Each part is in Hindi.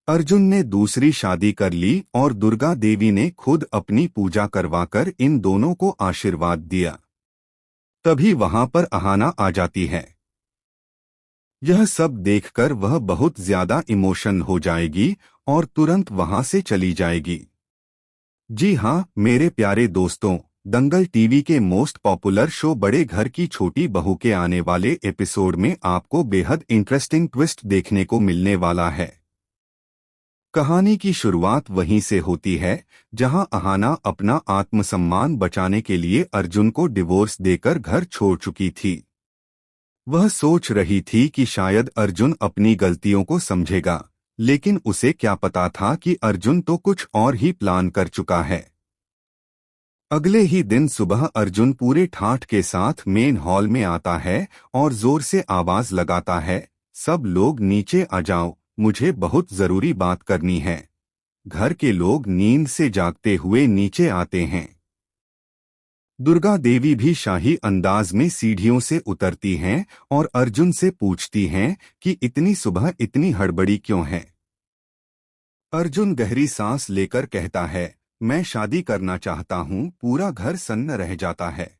अर्जुन ने दूसरी शादी कर ली और दुर्गा देवी ने खुद अपनी पूजा करवाकर इन दोनों को आशीर्वाद दिया। तभी वहां पर अहाना आ जाती है। यह सब देखकर वह बहुत ज्यादा इमोशन हो जाएगी और तुरंत वहां से चली जाएगी। जी हाँ मेरे प्यारे दोस्तों, दंगल टीवी के मोस्ट पॉपुलर शो बड़े घर की छोटी बहू के आने वाले एपिसोड में आपको बेहद इंटरेस्टिंग ट्विस्ट देखने को मिलने वाला है। कहानी की शुरुआत वहीं से होती है जहां अहाना अपना आत्मसम्मान बचाने के लिए अर्जुन को डिवोर्स देकर घर छोड़ चुकी थी। वह सोच रही थी कि शायद अर्जुन अपनी गलतियों को समझेगा, लेकिन उसे क्या पता था कि अर्जुन तो कुछ और ही प्लान कर चुका है। अगले ही दिन सुबह अर्जुन पूरे ठाठ के साथ मेन हॉल में आता है और जोर से आवाज लगाता है, सब लोग नीचे आ जाओ, मुझे बहुत जरूरी बात करनी है। घर के लोग नींद से जागते हुए नीचे आते हैं। दुर्गा देवी भी शाही अंदाज में सीढ़ियों से उतरती हैं और अर्जुन से पूछती हैं कि इतनी सुबह इतनी हड़बड़ी क्यों है। अर्जुन गहरी सांस लेकर कहता है, मैं शादी करना चाहता हूँ। पूरा घर सन्न रह जाता है।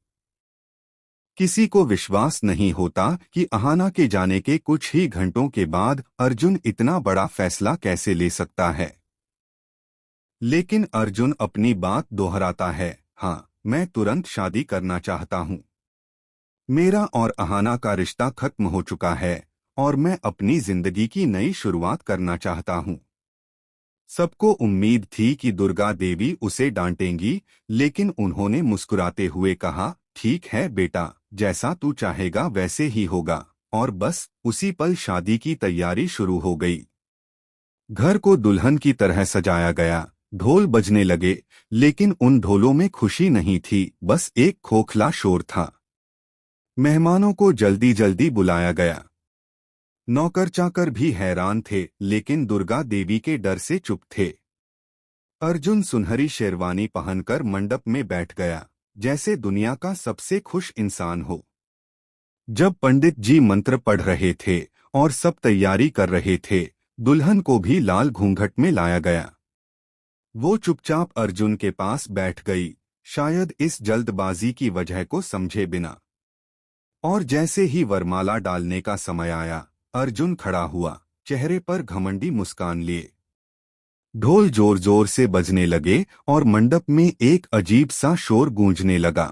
किसी को विश्वास नहीं होता कि अहाना के जाने के कुछ ही घंटों के बाद अर्जुन इतना बड़ा फैसला कैसे ले सकता है। लेकिन अर्जुन अपनी बात दोहराता है, हाँ मैं तुरंत शादी करना चाहता हूँ। मेरा और अहाना का रिश्ता खत्म हो चुका है और मैं अपनी जिंदगी की नई शुरुआत करना चाहता हूँ। सबको उम्मीद थी कि दुर्गा देवी उसे डांटेंगी, लेकिन उन्होंने मुस्कुराते हुए कहा, ठीक है बेटा, जैसा तू चाहेगा वैसे ही होगा। और बस उसी पल शादी की तैयारी शुरू हो गई। घर को दुल्हन की तरह सजाया गया, ढोल बजने लगे, लेकिन उन ढोलों में खुशी नहीं थी, बस एक खोखला शोर था। मेहमानों को जल्दी जल्दी बुलाया गया। नौकर चाकर भी हैरान थे, लेकिन दुर्गा देवी के डर से चुप थे। अर्जुन सुनहरी शेरवानी पहनकर मंडप में बैठ गया, जैसे दुनिया का सबसे खुश इंसान हो। जब पंडित जी मंत्र पढ़ रहे थे और सब तैयारी कर रहे थे, दुल्हन को भी लाल घूंघट में लाया गया। वो चुपचाप अर्जुन के पास बैठ गई, शायद इस जल्दबाजी की वजह को समझे बिना। और जैसे ही वरमाला डालने का समय आया, अर्जुन खड़ा हुआ, चेहरे पर घमंडी मुस्कान लिए। ढोल जोर जोर से बजने लगे और मंडप में एक अजीब सा शोर गूंजने लगा।